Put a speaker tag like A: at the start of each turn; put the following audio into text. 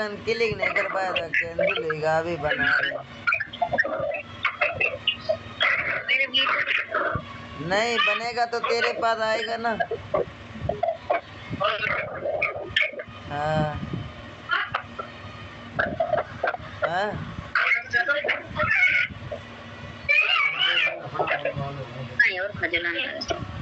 A: Click नहीं कर पाया था, कैंसिल होगा। अभी बना रहे नहीं बनेगा तो तेरे पास आएगा ना। हाँ हाँ
B: और खजलाना